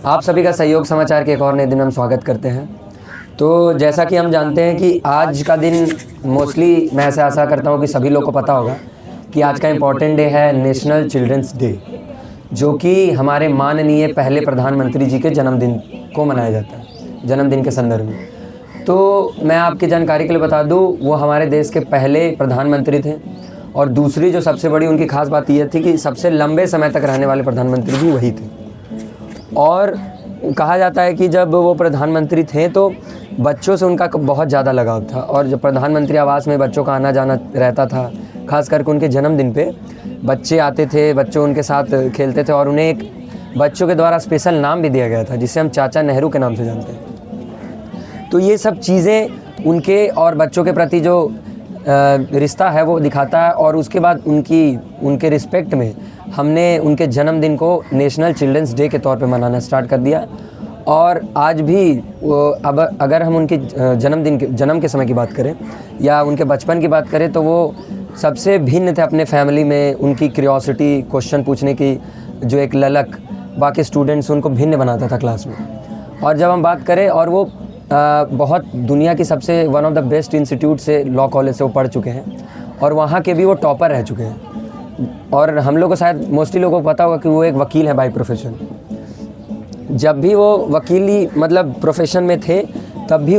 आप सभी का सहयोग समाचार के एक और नए दिन हम स्वागत करते हैं। तो जैसा कि हम जानते हैं कि आज का दिन मोस्टली मैं ऐसे आशा करता हूं कि सभी लोग को पता होगा कि आज का इम्पॉर्टेंट डे है नेशनल चिल्ड्रंस डे, जो कि हमारे माननीय पहले प्रधानमंत्री जी के जन्मदिन को मनाया जाता है, जन्मदिन के संदर्भ में। तो मैं आपकी जानकारी के लिए बता दूं, वो हमारे देश के पहले प्रधानमंत्री थे। और दूसरी जो सबसे बड़ी उनकी खास बात यह थी कि सबसे लंबे समय तक रहने वाले प्रधानमंत्री भी वही थे। और कहा जाता है कि जब वो प्रधानमंत्री थे तो बच्चों से उनका बहुत ज़्यादा लगाव था, और जब प्रधानमंत्री आवास में बच्चों का आना जाना रहता था, खास करके उनके जन्मदिन पे बच्चे आते थे, बच्चों उनके साथ खेलते थे, और उन्हें एक बच्चों के द्वारा स्पेशल नाम भी दिया गया था जिसे हम चाचा नेहरू के नाम से जानते हैं। तो ये सब चीज़ें उनके और बच्चों के प्रति जो रिश्ता है वो दिखाता है। और उसके बाद उनके रिस्पेक्ट में हमने उनके जन्मदिन को नेशनल चिल्ड्रंस डे के तौर पे मनाना स्टार्ट कर दिया। और आज भी अब अगर हम उनके जन्म के समय की बात करें या उनके बचपन की बात करें, तो वो सबसे भिन्न थे अपने फैमिली में। उनकी क्यूरियोसिटी, क्वेश्चन पूछने की जो एक ललक, बाकी स्टूडेंट्स उनको भिन्न बनाता था क्लास में। और जब हम बात करें, और वो बहुत दुनिया की सबसे one of the best institute से, लॉ कॉलेज से वो पढ़ चुके हैं, और वहाँ के भी वो टॉपर रह चुके हैं। और हम लोग को शायद मोस्टली लोगों को पता होगा कि वो एक वकील है बाय प्रोफेशन। जब भी वो वकीली मतलब प्रोफेशन में थे, तब भी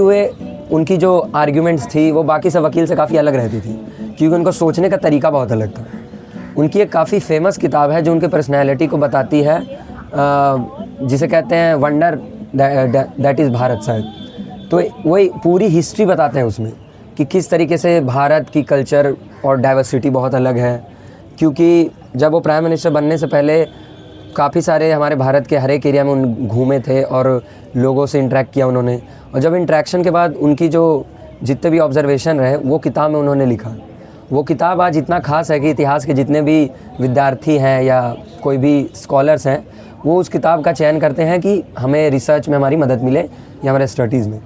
उनकी जो आर्ग्यूमेंट्स थी वो बाकी सब वकील से काफ़ी अलग रहती थी, क्योंकि उनको सोचने का तरीका बहुत अलग था। उनकी एक काफ़ी फेमस किताब है जो उनके पर्सनैलिटी को बताती है, जिसे कहते हैं वंडर दैट इज़ भारत शायद। तो वही पूरी हिस्ट्री बताते हैं उसमें कि किस तरीके से भारत की कल्चर और डाइवर्सिटी बहुत अलग है। क्योंकि जब वो प्राइम मिनिस्टर बनने से पहले काफ़ी सारे हमारे भारत के हर एक एरिया में उन घूमे थे और लोगों से इंटरेक्ट किया उन्होंने। और जब इंटरेक्शन के बाद उनकी जो जितने भी ऑब्जर्वेशन रहे वो किताब में उन्होंने लिखा। वो किताब आज इतना खास है कि इतिहास के जितने भी विद्यार्थी हैं या कोई भी स्कॉलर्स हैं, वो उस किताब का चयन करते हैं कि हमें रिसर्च में हमारी मदद मिले या हमारे स्टडीज़ में।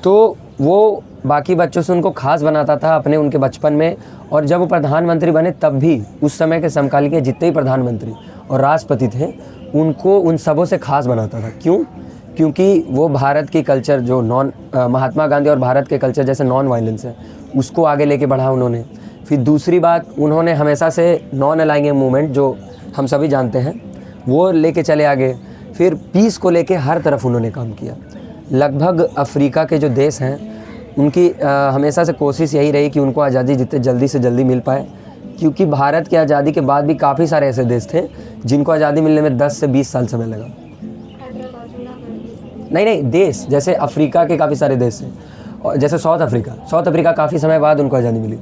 तो वो बाकी बच्चों से उनको खास बनाता था उनके बचपन में। और जब वो प्रधानमंत्री बने तब भी उस समय के समकालीन के जितने भी प्रधानमंत्री और राष्ट्रपति थे, उनको उन सबों से खास बनाता था। क्यों? क्योंकि वो भारत की कल्चर जो महात्मा गांधी और भारत के कल्चर जैसे नॉन वायलेंस है, उसको आगे लेके बढ़ा उन्होंने। फिर दूसरी बात, उन्होंने हमेशा से नॉन अलाइंग मूवमेंट जो हम सभी जानते हैं वो लेके चले आगे। फिर पीस को लेके हर तरफ उन्होंने काम किया। लगभग अफ्रीका के जो देश हैं उनकी हमेशा से कोशिश यही रही कि उनको आज़ादी जितने जल्दी से जल्दी मिल पाए, क्योंकि भारत की आज़ादी के बाद भी काफ़ी सारे ऐसे देश थे जिनको आज़ादी मिलने में 10 से 20 साल समय लगा। नहीं, देश जैसे अफ्रीका के काफ़ी सारे देश हैं, और जैसे साउथ अफ्रीका काफ़ी समय बाद उनको आज़ादी मिली।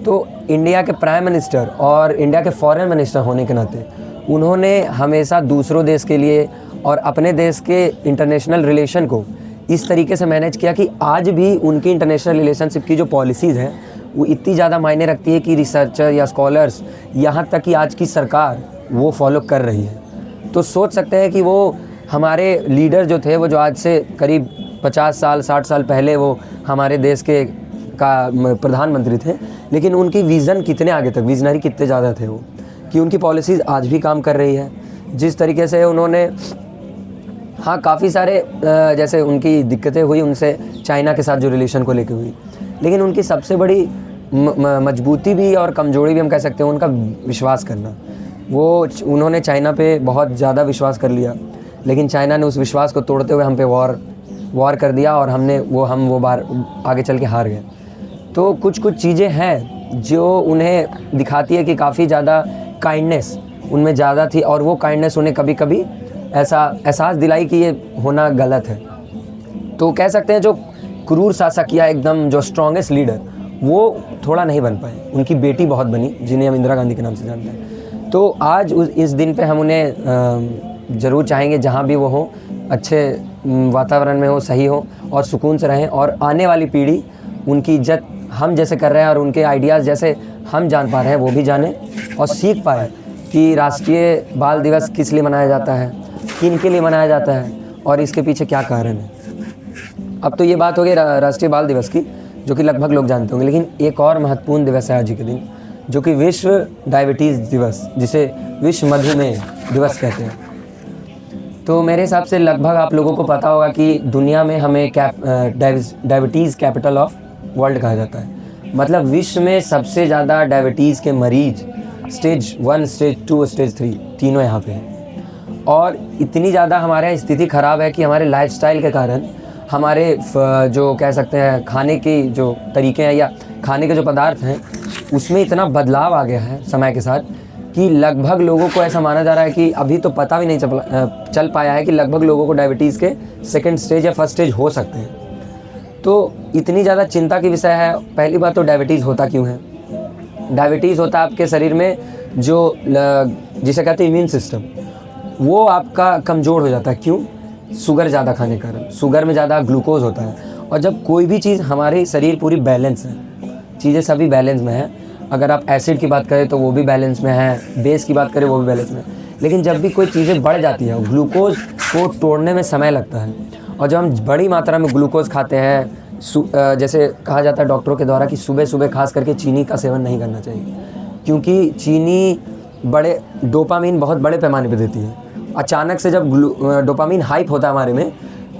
तो इंडिया के प्राइम मिनिस्टर और इंडिया के फॉरेन मिनिस्टर होने के नाते उन्होंने हमेशा दूसरों देश के लिए और अपने देश के इंटरनेशनल रिलेशन को इस तरीके से मैनेज किया कि आज भी उनकी इंटरनेशनल रिलेशनशिप की जो पॉलिसीज़ हैं वो इतनी ज़्यादा मायने रखती है कि रिसर्चर या स्कॉलर्स, यहाँ तक कि आज की सरकार वो फॉलो कर रही है। तो सोच सकते हैं कि वो हमारे लीडर जो थे, वो जो आज से करीब 50 साल 60 साल पहले वो हमारे देश के प्रधानमंत्री थे, लेकिन उनकी विज़न कितने आगे तक, विजनरी कितने ज़्यादा थे वो, कि उनकी पॉलिसीज़ आज भी काम कर रही है। जिस तरीके से उन्होंने काफ़ी सारे जैसे उनकी दिक्कतें हुई उनसे चाइना के साथ जो रिलेशन को लेकर हुई, लेकिन उनकी सबसे बड़ी मजबूती भी और कमजोरी भी हम कह सकते हैं उनका विश्वास करना। उन्होंने चाइना पे बहुत ज़्यादा विश्वास कर लिया, लेकिन चाइना ने उस विश्वास को तोड़ते हुए हम पे वॉर कर दिया, और हम वो बार आगे चल के हार गए। तो कुछ चीज़ें हैं जो उन्हें दिखाती है कि काफ़ी ज़्यादा काइंडनेस उनमें ज़्यादा थी, और वो काइंडनेस उन्हें कभी कभी ऐसा एहसास दिलाई कि ये होना गलत है। तो कह सकते हैं जो क्रूर शासक या एकदम जो स्ट्रॉन्गेस्ट लीडर, वो थोड़ा नहीं बन पाए। उनकी बेटी बहुत बनी, जिन्हें हम इंदिरा गांधी के नाम से जानते हैं। तो आज इस दिन पे हम उन्हें ज़रूर चाहेंगे जहाँ भी वो हो, अच्छे वातावरण में हो, सही हो और सुकून से रहें, और आने वाली पीढ़ी उनकी इज्जत हम जैसे कर रहे हैं और उनके आइडियाज़ जैसे हम जान पा रहे हैं वो भी जाने और सीख पाए कि राष्ट्रीय बाल दिवस किस लिए मनाया जाता है, किन के लिए मनाया जाता है और इसके पीछे क्या कारण है। अब तो ये बात हो गई राष्ट्रीय बाल दिवस की, जो कि लगभग लोग जानते होंगे, लेकिन एक और महत्वपूर्ण दिवस है आज ही के दिन, जो कि विश्व डायबिटीज़ दिवस, जिसे विश्व मधुमेह दिवस कहते हैं। तो मेरे हिसाब से लगभग आप लोगों को पता होगा कि दुनिया में हमें डायबिटीज़ कैपिटल ऑफ वर्ल्ड कहा जाता है। मतलब विश्व में सबसे ज़्यादा डायबिटीज़ के मरीज स्टेज 1, स्टेज 2, स्टेज 3 तीनों यहाँ पे हैं। और इतनी ज़्यादा हमारे यहाँ स्थिति ख़राब है कि हमारे लाइफस्टाइल के कारण हमारे जो कह सकते हैं खाने की जो तरीके हैं या खाने के जो पदार्थ हैं उसमें इतना बदलाव आ गया है समय के साथ कि लगभग लोगों को ऐसा माना जा रहा है कि अभी तो पता भी नहीं चल पाया है कि लगभग लोगों को डायबिटीज़ के सेकंड स्टेज या फर्स्ट स्टेज हो सकते हैं। तो इतनी ज़्यादा चिंता की विषय है। पहली बात तो डायबिटीज़ होता क्यों है? डायबिटीज़ होता है आपके शरीर में जो जिसे कहते हैं इम्यून सिस्टम, वो आपका कमज़ोर हो जाता है। क्यों? शुगर ज़्यादा खाने के कारण। शुगर में ज़्यादा ग्लूकोज होता है। और जब कोई भी चीज़, हमारे शरीर पूरी बैलेंस है, चीज़ें सभी बैलेंस में हैं। अगर आप एसिड की बात करें तो वो भी बैलेंस में है, बेस की बात करें वो भी बैलेंस में है। लेकिन जब भी कोई चीज़ें बढ़ जाती है, ग्लूकोज को तोड़ने में समय लगता है। और जब हम बड़ी मात्रा में ग्लूकोज खाते हैं, जैसे कहा जाता है डॉक्टरों के द्वारा कि सुबह सुबह खास करके चीनी का सेवन नहीं करना चाहिए, क्योंकि चीनी डोपामीन बहुत बड़े पैमाने पे देती है। अचानक से जब डोपामीन हाइप होता है हमारे में,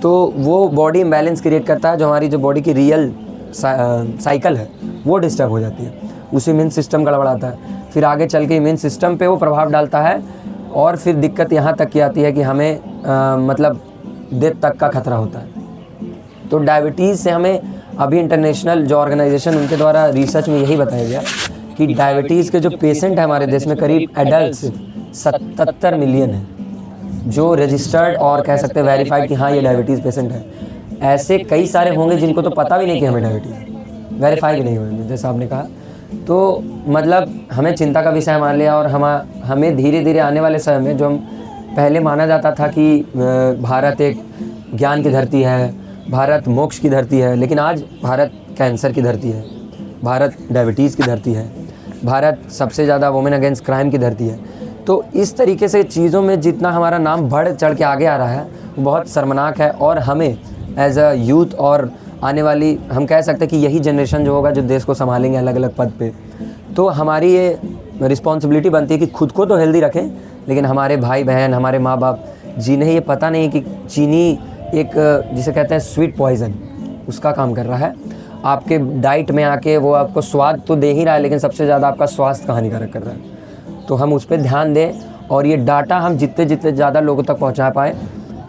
तो वो बॉडी इम्बैलेंस क्रिएट करता है। जो हमारी जो बॉडी की रियल साइकिल है वो डिस्टर्ब हो जाती है, उसे इम्यून सिस्टम गड़बड़ाता है। फिर आगे चल के इम्यून सिस्टम पे वो प्रभाव डालता है और फिर दिक्कत यहाँ तक की आती है कि हमें मतलब डेथ तक का खतरा होता है। तो डायबिटीज़ से हमें अभी इंटरनेशनल जो ऑर्गेनाइजेशन उनके द्वारा रिसर्च में यही बताया गया कि डायबिटीज़ के जो पेशेंट है हमारे देश में करीब एडल्ट 77 मिलियन है जो रजिस्टर्ड और कह सकते हैं वेरीफाइड कि हाँ ये डायबिटीज़ पेशेंट है। ऐसे कई सारे होंगे जिनको तो पता भी नहीं कि हमें डायबिटीज़, वेरीफाई भी नहीं हुए जैसा आपने कहा। तो मतलब हमें चिंता का विषय मान लिया। और हमें धीरे धीरे आने वाले समय में, जो हम पहले माना जाता था कि भारत एक ज्ञान की धरती है, भारत मोक्ष की धरती है, लेकिन आज भारत कैंसर की धरती है, भारत डायबिटीज़ की धरती है, भारत सबसे ज़्यादा वुमेन अगेंस्ट क्राइम की धरती है। तो इस तरीके से चीज़ों में जितना हमारा नाम बढ़ चढ़ के आगे आ रहा है वो बहुत शर्मनाक है। और हमें एज अ यूथ और आने वाली, हम कह सकते हैं कि यही जनरेशन जो होगा जो देश को संभालेंगे अलग अलग पद पे, तो हमारी ये रिस्पॉन्सिबिलिटी बनती है कि खुद को तो हेल्दी रखें, लेकिन हमारे भाई बहन, हमारे माँ बाप जिन्हें ये पता नहीं कि चीनी एक जिसे कहते हैं स्वीट पॉइज़न, उसका काम कर रहा है आपके डाइट में आके। वो आपको स्वाद तो दे ही रहा है, लेकिन सबसे ज़्यादा आपका स्वास्थ्य का हानिकारक कर रहा है। तो हम उस पर ध्यान दें और ये डाटा हम जितने ज़्यादा लोगों तक पहुँचा पाएँ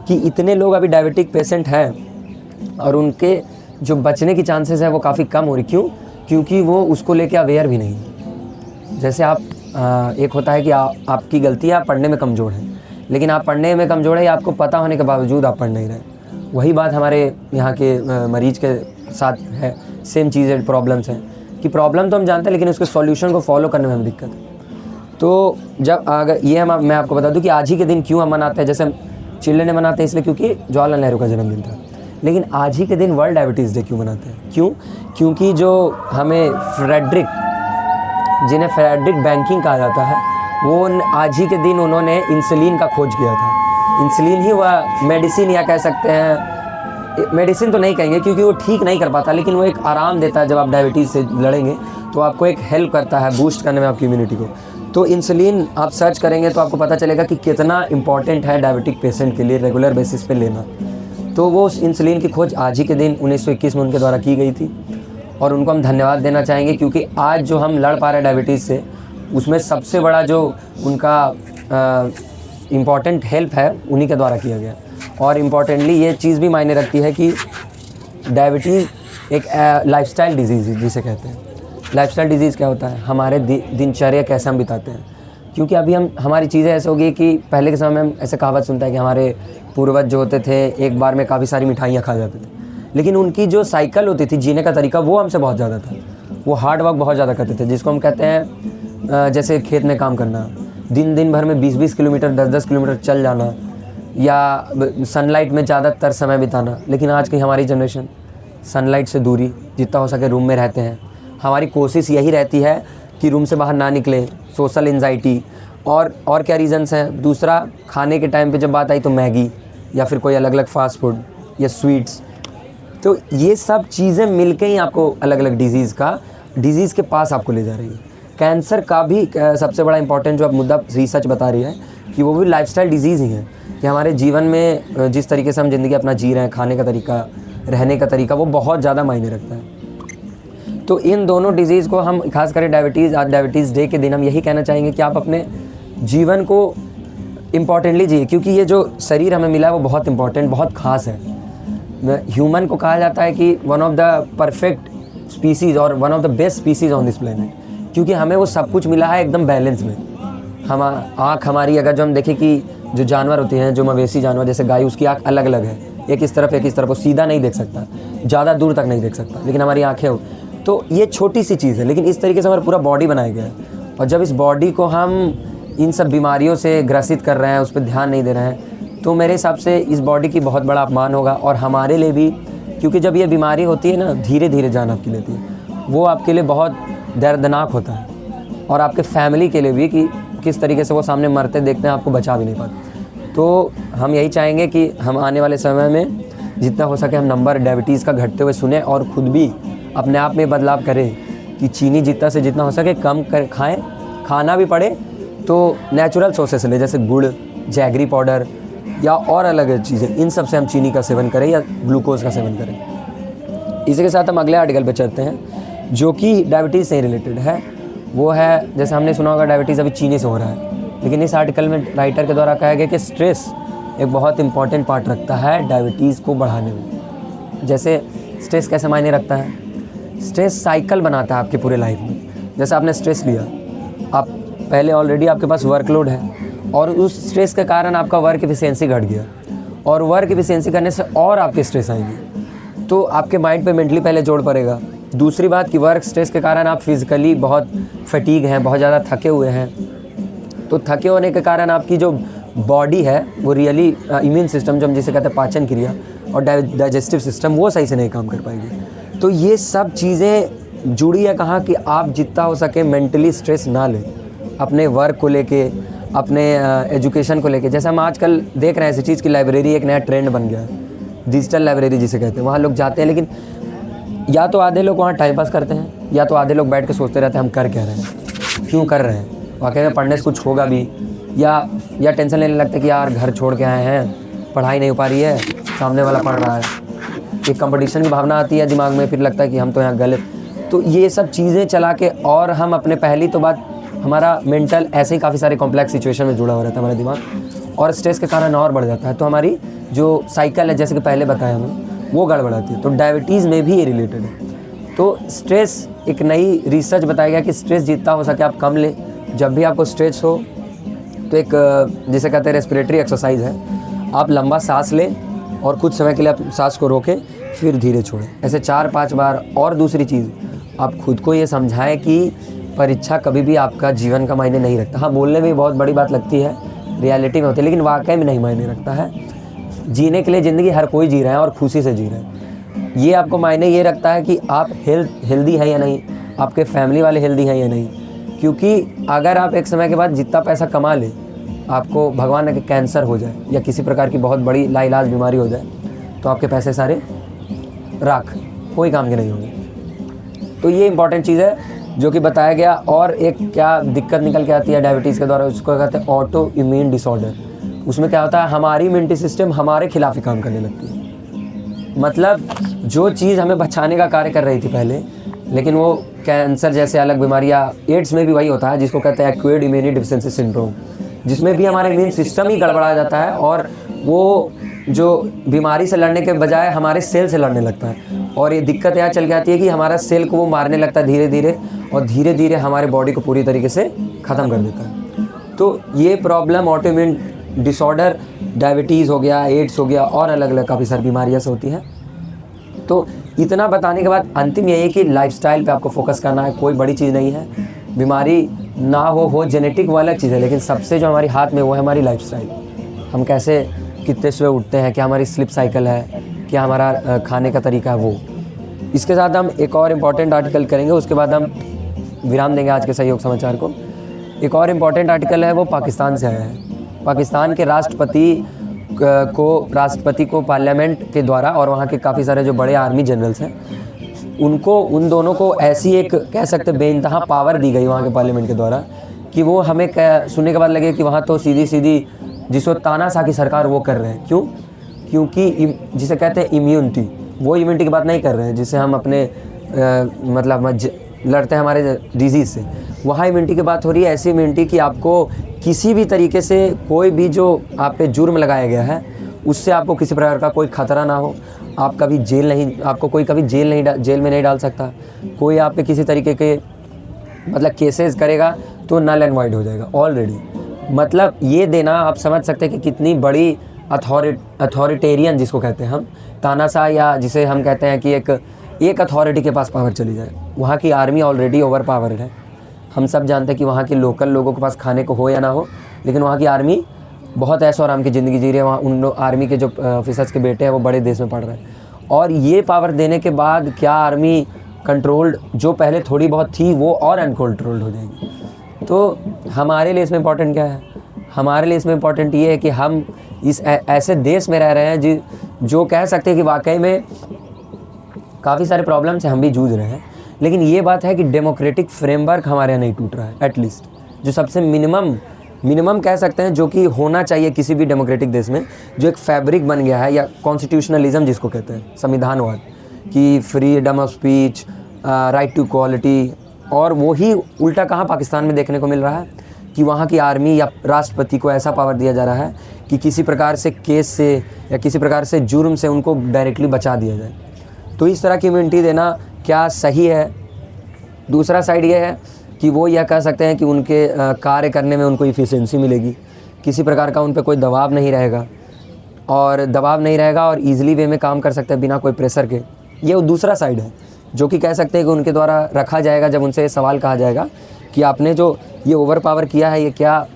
कि इतने लोग अभी डायबिटिक पेशेंट हैं और उनके जो बचने की चांसेस है वो काफ़ी कम हो रही। क्यों? क्योंकि वो उसको लेके अवेयर भी नहीं। जैसे आप एक होता है कि आपकी गलती है, आप पढ़ने में कमज़ोर हैं, लेकिन आप पढ़ने में कमज़ोर है, आपको पता होने के बावजूद आप पढ़ नहीं रहे। वही बात हमारे यहाँ के मरीज के साथ है। सेम चीज़ें प्रॉब्लम्स हैं कि प्रॉब्लम तो हम जानते हैं, लेकिन उसके सॉल्यूशन को फॉलो करने में हमें दिक्कत है। तो जब अगर ये मैं आपको बता दूं कि आज ही के दिन क्यों हम मनाते हैं। जैसे हम चिल्ड्रन डे मनाते हैं इसलिए क्योंकि जवाहरलाल नेहरू का जन्मदिन था, लेकिन आज ही के दिन वर्ल्ड डायबिटीज़ डे क्यों मनाते हैं? क्यों? क्योंकि जो हमें जिन्हें फ्रेडरिक बैंकिंग कहा जाता है, वो आज ही के दिन उन्होंने इंसुलिन का खोज किया था। इंसुलिन ही हुआ मेडिसिन, या कह सकते हैं मेडिसिन तो नहीं कहेंगे क्योंकि वो ठीक नहीं कर पाता, लेकिन वो एक आराम देता है। जब आप डायबिटीज़ से लड़ेंगे तो आपको एक हेल्प करता है बूस्ट करने में आपकी इम्यूनिटी को। तो इंसुलिन आप सर्च करेंगे तो आपको पता चलेगा कि कितना इम्पॉर्टेंट है डायबिटिक पेशेंट के लिए रेगुलर बेसिस पे लेना। तो वो इंसुलिन की खोज आज ही के दिन 1921 में उनके द्वारा की गई थी और उनको हम धन्यवाद देना चाहेंगे, क्योंकि आज जो हम लड़ पा रहे हैं डायबिटीज़ से, उसमें सबसे बड़ा जो उनका इम्पॉर्टेंट हेल्प है उन्हीं के द्वारा किया गया। और इम्पॉर्टेंटली ये चीज़ भी मायने रखती है कि डायबिटीज़ एक लाइफस्टाइल डिजीज़ जिसे कहते हैं। लाइफस्टाइल डिजीज़ क्या होता है? हमारे दिनचर्या कैसे हम बिताते हैं। क्योंकि अभी हमारी चीज़ें ऐसे हो गई कि पहले के समय में हम ऐसे कहावत सुनते हैं कि हमारे पूर्वज जो होते थे एक बार में काफ़ी सारी मिठाइयाँ खा जाते थे, लेकिन उनकी जो साइकिल होती थी जीने का तरीका वो हमसे बहुत ज़्यादा था। वो हार्ड वर्क बहुत ज़्यादा करते थे, जिसको हम कहते हैं जैसे खेत में काम करना, दिन भर में 20-20 किलोमीटर 10-10 किलोमीटर चल जाना, या सनलाइट में ज़्यादातर समय बिताना। लेकिन आज की हमारी जनरेशन सनलाइट से दूरी, जितना हो सके रूम में रहते हैं। हमारी कोशिश यही रहती है कि रूम से बाहर ना निकलें, सोशल एंजाइटी और क्या रीज़न्स हैं। दूसरा, खाने के टाइम पे जब बात आई तो मैगी या फिर कोई अलग अलग फास्ट फूड या स्वीट्स। तो ये सब चीज़ें मिलके ही आपको अलग अलग डिज़ीज़ के पास आपको ले जा रही है। कैंसर का भी सबसे बड़ा इंपॉर्टेंट जो अब मुद्दा रिसर्च बता रही है कि वो भी लाइफस्टाइल डिजीज़ ही हैं, कि हमारे जीवन में जिस तरीके से हम ज़िंदगी अपना जी रहे हैं, खाने का तरीका, रहने का तरीका, वो बहुत ज़्यादा मायने रखता है। तो इन दोनों डिजीज़ को हम खास कर डायबिटीज़, आज डायबिटीज़ डे के दिन हम यही कहना चाहेंगे कि आप अपने जीवन को इम्पॉर्टेंटली जिए, क्योंकि ये जो शरीर हमें मिला है वो बहुत इंपॉर्टेंट, बहुत ख़ास है। ह्यूमन को कहा जाता है कि one of the perfect species और one of the best species on this planet, क्योंकि हमें वो सब कुछ मिला है एकदम बैलेंस में। हम आँख हमारी, अगर जो हम देखें कि जो जानवर होते हैं, जो मवेशी जानवर जैसे गाय, उसकी आँख अलग अलग है, एक इस तरफ एक इस तरफ, वो सीधा नहीं देख सकता, ज़्यादा दूर तक नहीं देख सकता, लेकिन हमारी आँखें हो। तो ये छोटी सी चीज़ है, लेकिन इस तरीके से हमारा पूरा बॉडी बनाया गया है। और जब इस बॉडी को हम इन सब बीमारियों से ग्रसित कर रहे हैं, उस पर ध्यान नहीं दे रहे हैं, तो मेरे हिसाब से इस बॉडी की बहुत बड़ा अपमान होगा और हमारे लिए भी, क्योंकि जब ये बीमारी होती है ना, धीरे धीरे जान आपकी लेती है, वो आपके लिए बहुत दर्दनाक होता है, और आपके फैमिली के लिए भी कि किस तरीके से वो सामने मरते देखते हैं, आपको बचा भी नहीं पाते। तो हम यही चाहेंगे कि हम आने वाले समय में जितना हो सके हम नंबर डायबिटीज़ का घटते हुए सुने और ख़ुद भी अपने आप में बदलाव करें कि चीनी जितना से जितना हो सके कम कर खाएँ, खाना भी पड़े तो नेचुरल सोर्सेस ले, जैसे गुड़, जैगरी पाउडर या और अलग चीज़ें, इन सब से हम चीनी का सेवन करें या ग्लूकोज का सेवन करें। इसी के साथ हम अगले आर्टिकल पे चलते हैं जो कि डायबिटीज़ से रिलेटेड है। वो है, जैसे हमने सुना होगा डायबिटीज़ अभी चीनी से हो रहा है, लेकिन इस आर्टिकल में राइटर के द्वारा कहा गया कि स्ट्रेस एक बहुत इंपॉर्टेंट पार्ट रखता है डायबिटीज़ को बढ़ाने में। जैसे स्ट्रेस कैसे मायने रखता है? स्ट्रेस साइकिल बनाता है आपके पूरे लाइफ में। जैसे आपने स्ट्रेस लिया, आप पहले ऑलरेडी आपके पास वर्कलोड है और उस स्ट्रेस के कारण आपका वर्क एफिशिएंसी घट गया, और वर्क एफिशिएंसी करने से और आपके स्ट्रेस आएंगे, तो आपके माइंड पे मेंटली पहले जोड़ पड़ेगा। दूसरी बात कि वर्क स्ट्रेस के कारण आप फिज़िकली बहुत फटीग हैं, बहुत ज़्यादा थके हुए हैं, तो थके होने के कारण आपकी जो बॉडी है वो रियली इम्यून सिस्टम, जो हम जिसे कहते हैं पाचन क्रिया, और डाइजेस्टिव सिस्टम, वो सही से नहीं काम कर पाएगी। तो ये सब चीज़ें जुड़ी है कहाँ कि आप जितना हो सके मेंटली स्ट्रेस ना लें अपने वर्क को लेके, अपने एजुकेशन को लेके। जैसे हम आजकल देख रहे हैं ऐसी चीज़ की लाइब्रेरी एक नया ट्रेंड बन गया है, डिजिटल लाइब्रेरी जिसे कहते हैं। वहाँ लोग जाते हैं, लेकिन या तो आधे लोग वहाँ टाइम पास करते हैं, या तो आधे लोग बैठ के सोचते रहते हैं हम कर क्या रहे हैं, क्यों कर रहे हैं, वाकई में पढ़ने से कुछ होगा भी, या टेंशन लेने लगता है कि यार घर छोड़ के आए हैं, पढ़ाई नहीं हो पा रही है, सामने वाला पढ़ रहा है, एक कंपटीशन की भावना आती है दिमाग में, फिर लगता है कि हम तो यहाँ गलत। तो ये सब चीज़ें चला के, और हम अपने पहली तो बात, हमारा मेंटल ऐसे ही काफ़ी सारे कॉम्प्लेक्स सिचुएशन में जुड़ा हुआ रहता है हमारा दिमाग, और स्ट्रेस के कारण और बढ़ जाता है। तो हमारी जो साइकिल है, जैसे कि पहले बताया हमें, वो गड़बड़ाती है। तो डायबिटीज़ में भी ये रिलेटेड है। तो स्ट्रेस, एक नई रिसर्च बताया गया कि स्ट्रेस जितना हो सके आप कम लें। जब भी आपको स्ट्रेस हो तो एक जिसे कहते हैं रेस्पिरेटरी एक्सरसाइज है, आप लंबा सांस लें और कुछ समय के लिए आप सांस को रोकें, फिर धीरे छोड़ें, ऐसे 4-5 बार। और दूसरी चीज़, आप खुद को ये समझाएं कि परीक्षा कभी भी आपका जीवन का मायने नहीं रखता। हाँ, बोलने में बहुत बड़ी बात लगती है, रियलिटी में होती है, लेकिन वाकई में नहीं मायने रखता है। जीने के लिए ज़िंदगी हर कोई जी रहा है और खुशी से जी रहा है। ये आपको मायने ये रखता है कि आप हेल्दी हैं या नहीं, आपके फैमिली वाले हेल्दी हैं या नहीं। क्योंकि अगर आप एक समय के बाद जितना पैसा कमा ले, आपको भगवान न के कैंसर हो जाए या किसी प्रकार की बहुत बड़ी लाइलाज बीमारी हो जाए, तो आपके पैसे सारे राख, कोई काम के नहीं होंगे। तो ये इंपॉर्टेंट चीज़ है जो कि बताया गया। और एक क्या दिक्कत निकल के आती है डायबिटीज़ के द्वारा, उसको कहते हैं ऑटो इम्यून डिसऑर्डर। उसमें क्या होता है, हमारी इम्यूनिटी सिस्टम हमारे खिलाफ ही काम करने लगती है। मतलब जो चीज़ हमें बचाने का कार्य कर रही थी पहले, लेकिन वो कैंसर जैसे अलग बीमारियाँ, एड्स में भी वही होता है जिसको कहते हैं एक्वायर्ड इम्यूनिटी डिफिशिएंसी सिंड्रोम, जिसमें भी हमारा इम्यून सिस्टम ही गड़बड़ा जाता है और वो जो बीमारी से लड़ने के बजाय हमारे सेल से लड़ने लगता है। और ये दिक्कत यहाँ चल के आती है कि हमारा सेल को वो मारने लगता है धीरे धीरे, और धीरे धीरे हमारे बॉडी को पूरी तरीके से ख़त्म कर देता है। तो ये problem auto immune disorder, diabetes हो गया, एड्स हो गया, और अलग अलग काफ़ी सारी बीमारियाँ से होती हैं। तो इतना बताने के बाद अंतिम यही है कि लाइफस्टाइल पे आपको फोकस करना है, कोई बड़ी चीज़ नहीं है। बीमारी ना हो जेनेटिक वो अलग चीज़ है, लेकिन सबसे जो हमारे हाथ में वो है हमारी लाइफस्टाइल। हम कैसे कितने सुबह उठते हैं, क्या हमारी स्लीप साइकिल है, क्या हमारा खाने का तरीका है, वो। इसके साथ हम एक और इम्पॉर्टेंट आर्टिकल करेंगे, उसके बाद हम विराम देंगे आज के सहयोग समाचार को। एक और इम्पॉर्टेंट आर्टिकल है वो पाकिस्तान से आया है। पाकिस्तान के राष्ट्रपति को पार्लियामेंट के द्वारा, और वहाँ के काफ़ी सारे जो बड़े आर्मी जनरल्स हैं, उन दोनों को ऐसी एक कह सकते बेइंतहा पावर दी गई वहाँ के पार्लियामेंट के द्वारा कि वो हमें सुनने के बाद लगे कि वहाँ तो सीधी सीधी जिसको तानाशाह की सरकार वो कर रहे हैं। क्यों? क्योंकि जिसे कहते हैं इम्यूनिटी, वो इम्यूनिटी की बात नहीं कर रहे हैं जिससे हम अपने मतलब लड़ते हैं हमारे डिजीज़ से। वहाँ इम्यूनिटी की बात हो रही है, ऐसी इम्यूनिटी कि आपको किसी भी तरीके से कोई भी जो आप पे जुर्म लगाया गया है उससे आपको किसी प्रकार का कोई ख़तरा ना हो, आप कभी आपको कोई कभी जेल में नहीं डाल सकता, कोई आप पे किसी तरीके के मतलब केसेस करेगा तो नल एंड वाइड हो जाएगा ऑलरेडी। मतलब ये देना आप समझ सकते हैं कि कितनी बड़ी अथॉरिटेरियन जिसको कहते हैं हम, तानाशाह, या जिसे हम कहते हैं कि एक अथॉरिटी के पास पावर चली जाए। वहाँ की आर्मी ऑलरेडी ओवर पावर्ड है। हम सब जानते हैं कि वहाँ के लोकल लोगों के पास खाने को हो या ना हो, लेकिन वहाँ की आर्मी बहुत ऐशो आराम की ज़िंदगी जी रही है। वहाँ उन आर्मी के जो ऑफिसर्स के बेटे हैं वो बड़े देश में पढ़ रहे हैं, और ये पावर देने के बाद क्या आर्मी कंट्रोल्ड जो पहले थोड़ी बहुत थी वो और अनकंट्रोल्ड हो जाएगी। तो हमारे लिए इसमें इम्पॉर्टेंट क्या है? हमारे लिए इसमें इम्पॉर्टेंट ये है कि हम इस ऐसे देश में रह रहे हैं जो कह सकते हैं कि वाकई में काफ़ी सारे प्रॉब्लम से हम भी जूझ रहे हैं, लेकिन ये बात है कि डेमोक्रेटिक फ्रेमवर्क हमारे यहाँ नहीं टूट रहा है। एटलीस्ट जो सबसे मिनिमम कह सकते हैं जो कि होना चाहिए किसी भी डेमोक्रेटिक देश में, जो एक फैब्रिक बन गया है, या कॉन्स्टिट्यूशनलिज्म जिसको कहते हैं, संविधानवाद, कि freedom of speech, right to equality. और वही उल्टा कहाँ पाकिस्तान में देखने को मिल रहा है कि वहाँ की आर्मी या राष्ट्रपति को ऐसा पावर दिया जा रहा है कि किसी प्रकार से केस से या किसी प्रकार से जुर्म से उनको डायरेक्टली बचा दिया जाए। तो इस तरह की इम्यूनिटी देना क्या सही है? दूसरा साइड ये है कि वो यह कह सकते हैं कि उनके कार्य करने में उनको इफ़िशिएंसी मिलेगी, किसी प्रकार का उन पर कोई दबाव नहीं रहेगा और ईज़िली वे में काम कर सकते हैं बिना कोई प्रेशर के। ये दूसरा साइड है जो कि कह सकते हैं कि उनके द्वारा रखा जाएगा जब उनसे सवाल कहा जाएगा कि आपने जो ये ओवर पावर किया है, ये क्या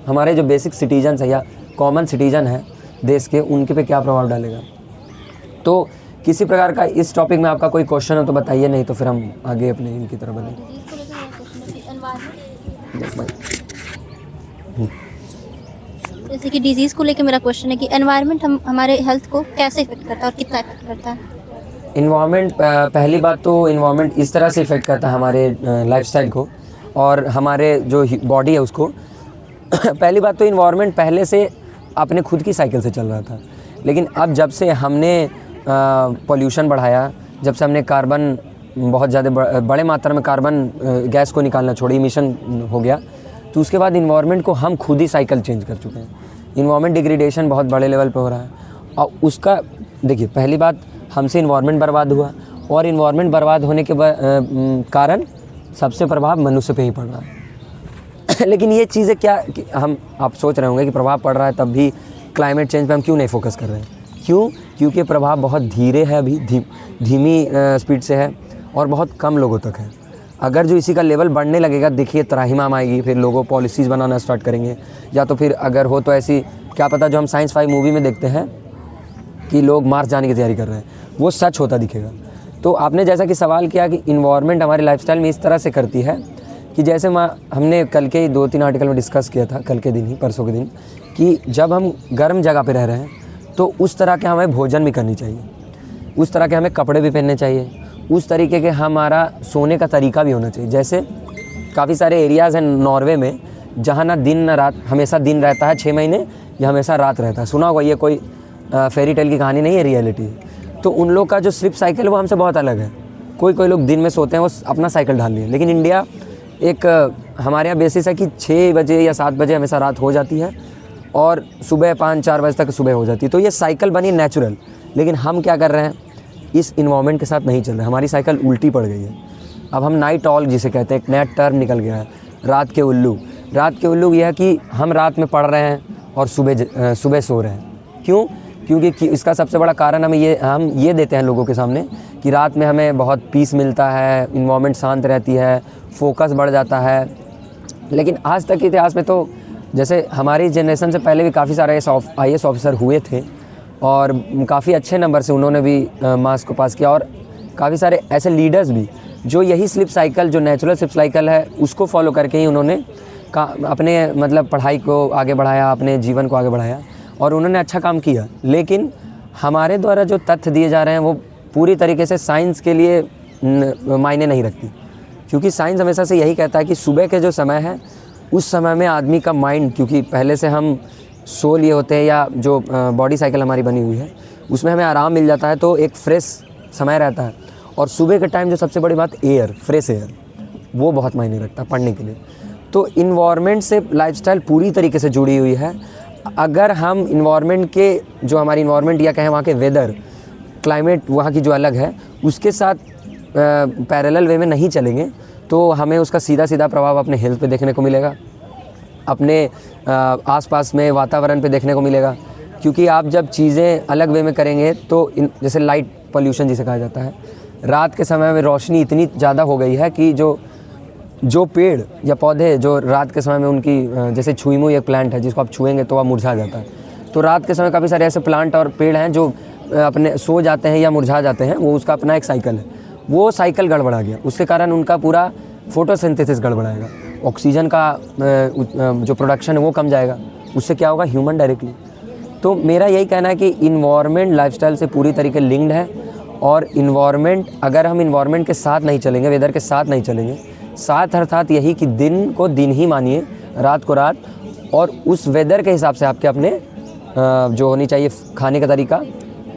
हमारे जो बेसिक सिटीजन्स है या कॉमन सिटीजन है देश के, उनके पे क्या प्रभाव डालेगा। तो किसी प्रकार का इस टॉपिक में आपका कोई क्वेश्चन हो तो बताइए, नहीं तो फिर हम आगे अपने इनकी तरफ बढ़ें। जैसे कि डिजीज़ को लेकर मेरा क्वेश्चन है कि एनवायरनमेंट हमारे हेल्थ को कैसे इफेक्ट करता है और कितना इफेक्ट करता है? इन्वायरमेंट, पहली बात तो इन्वायरमेंट इस तरह से इफ़ेक्ट करता है हमारे लाइफस्टाइल को और हमारे जो बॉडी है उसको। पहली बात तो इन्वायरमेंट पहले से अपने खुद की साइकिल से चल रहा था, लेकिन अब जब से हमने पोल्यूशन बढ़ाया, जब से हमने कार्बन बहुत ज़्यादा बड़े मात्रा में कार्बन गैस को निकालना छोड़ी, इमिशन हो गया, तो उसके बाद इन्वायरमेंट को हम खुद ही साइकिल चेंज कर चुके हैं। इन्वायरमेंट डिग्रेडेशन बहुत बड़े लेवल पे हो रहा है और उसका देखिए, पहली बात हमसे इन्वायरमेंट बर्बाद हुआ और इन्वायरमेंट बर्बाद होने के कारण सबसे प्रभाव मनुष्य पे ही पड़ रहा है। लेकिन ये चीज़ें क्या आप सोच रहे होंगे कि प्रभाव पड़ रहा है तब भी क्लाइमेट चेंज पे हम क्यों नहीं फोकस कर रहे हैं? क्यों? क्योंकि प्रभाव बहुत धीरे है, अभी धीमी स्पीड से है और बहुत कम लोगों तक है। अगर जो इसी का लेवल बढ़ने लगेगा, देखिए त्राहिमाम आएगी, फिर लोगों पॉलिसीज़ बनाना स्टार्ट करेंगे, या तो फिर अगर हो तो ऐसी क्या पता जो हम साइंस 5 मूवी में देखते हैं कि लोग मार्स जाने की तैयारी कर रहे हैं, वो सच होता दिखेगा। तो आपने जैसा कि सवाल किया कि इन्वायरमेंट हमारे लाइफस्टाइल में इस तरह से करती है कि जैसे हमने कल के 2-3 आर्टिकल में डिस्कस किया था, कल के दिन ही, परसों के दिन, कि जब हम गर्म जगह पे रह रहे हैं तो उस तरह के हमें भोजन भी करनी चाहिए, उस तरह के हमें कपड़े भी पहनने चाहिए, उस तरीके के हमारा सोने का तरीका भी होना चाहिए। जैसे काफ़ी सारे एरियाज़ हैं नॉर्वे में जहाँ ना दिन ना रात, हमेशा दिन रहता है 6 महीने, या हमेशा रात रहता है। सुना होगा, ये कोई फेरी टेल की कहानी नहीं है, रियलिटी है। तो उन लोग का जो स्लीप साइकिल वो हमसे बहुत अलग है। कोई लोग दिन में सोते हैं, वो अपना साइकिल ढाल लिए, लेकिन इंडिया एक हमारे यहाँ बेसिस है कि 6 बजे या 7 बजे हमेशा रात हो जाती है और सुबह 5-4 बजे तक सुबह हो जाती है। तो ये साइकिल बनी नेचुरल, लेकिन हम क्या कर रहे हैं, इस इन्वायरमेंट के साथ नहीं चल रहे, हमारी साइकिल उल्टी पड़ गई है। अब हम नाइट ऑल जिसे कहते हैं, एक नया टर्म निकल गया है, रात के उल्लू। रात के उल्लू यह है कि हम रात में पढ़ रहे हैं और सुबह सो रहे हैं। क्यों? क्योंकि इसका सबसे बड़ा कारण हम ये देते हैं लोगों के सामने कि रात में हमें बहुत पीस मिलता है, इन्वायरमेंट शांत रहती है, फोकस बढ़ जाता है। लेकिन आज तक के इतिहास में तो जैसे हमारी जनरेशन से पहले भी काफ़ी सारे IAS ऑफिसर हुए थे और काफ़ी अच्छे नंबर से उन्होंने भी मास को पास किया, और काफ़ी सारे ऐसे लीडर्स भी जो यही स्लिप साइकिल, जो नेचुरल स्लिप साइकिल है, उसको फॉलो करके ही उन्होंने अपने मतलब पढ़ाई को आगे बढ़ाया, अपने जीवन को आगे बढ़ाया और उन्होंने अच्छा काम किया। लेकिन हमारे द्वारा जो तथ्य दिए जा रहे हैं वो पूरी तरीके से साइंस के लिए मायने नहीं रखती, क्योंकि साइंस हमेशा से यही कहता है कि सुबह के जो समय है उस समय में आदमी का माइंड, क्योंकि पहले से हम सो लिए होते हैं या जो बॉडी साइकिल हमारी बनी हुई है उसमें हमें आराम मिल जाता है, तो एक फ्रेश समय रहता है। और सुबह के टाइम जो सबसे बड़ी बात एयर, फ्रेश एयर, वो बहुत मायने रखता है पढ़ने के लिए। तो इन्वायरमेंट से लाइफस्टाइल पूरी तरीके से जुड़ी हुई है। अगर हम इन्वायरमेंट के जो हमारी इन्वायरमेंट या कहें वहाँ के वेदर, क्लाइमेट वहाँ की जो अलग है उसके साथ पैरेलल वे में नहीं चलेंगे तो हमें उसका सीधा सीधा प्रभाव अपने हेल्थ पे देखने को मिलेगा, अपने आसपास में वातावरण पे देखने को मिलेगा। क्योंकि आप जब चीज़ें अलग वे में करेंगे तो जैसे लाइट पोल्यूशन जिसे कहा जाता है, रात के समय में रोशनी इतनी ज़्यादा हो गई है कि जो पेड़ या पौधे जो रात के समय में उनकी, जैसे छुई मुई एक प्लांट है जिसको आप छुएंगे तो आप मुरझा जाता है, तो रात के समय काफ़ी सारे ऐसे प्लांट और पेड़ हैं जो अपने सो जाते हैं या मुरझा जाते हैं। वो उसका अपना एक साइकिल है, वो साइकिल गड़बड़ा गया, उसके कारण उनका पूरा फोटोसिंथेसिस गड़बड़ाएगा, ऑक्सीजन का जो प्रोडक्शन है वो कम जाएगा, उससे क्या होगा, ह्यूमन डायरेक्टली। तो मेरा यही कहना है कि इन्वायरमेंट लाइफस्टाइल से पूरी तरीके लिंक्ड है। और इन्वायरमेंट, अगर हम इन्वायरमेंट के साथ नहीं चलेंगे, वेदर के साथ नहीं चलेंगे, साथ अर्थात यही कि दिन को दिन ही मानिए, रात को रात, और उस वेदर के हिसाब से आपके अपने जो होनी चाहिए खाने का तरीका,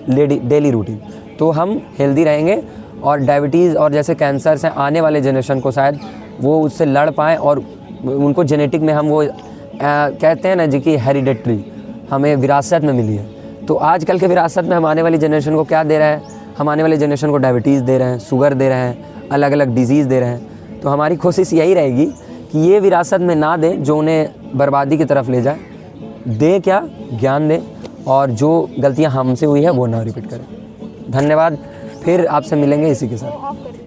डेली रूटीन, तो हम हेल्दी रहेंगे। और डायबिटीज़ और जैसे कैंसर से आने वाले जनरेशन को शायद वो उससे लड़ पाएँ, और उनको जेनेटिक में हम वो कहते हैं ना जी कि हेरिडेटरी हमें विरासत में मिली है। तो आजकल के विरासत में हम आने वाली जनरेशन को क्या दे रहे हैं, हम आने वाली जनरेशन को डायबिटीज़ दे रहे हैं, शुगर दे रहे हैं, अलग अलग डिजीज़ दे रहे हैं। तो हमारी कोशिश यही रहेगी कि ये विरासत में ना दें जो उन्हें बर्बादी की तरफ ले जाए, दे क्या, ज्ञान दें, और जो गलतियाँ हमसे हुई है वो ना रिपीट करें। धन्यवाद, फिर आपसे मिलेंगे इसी के साथ।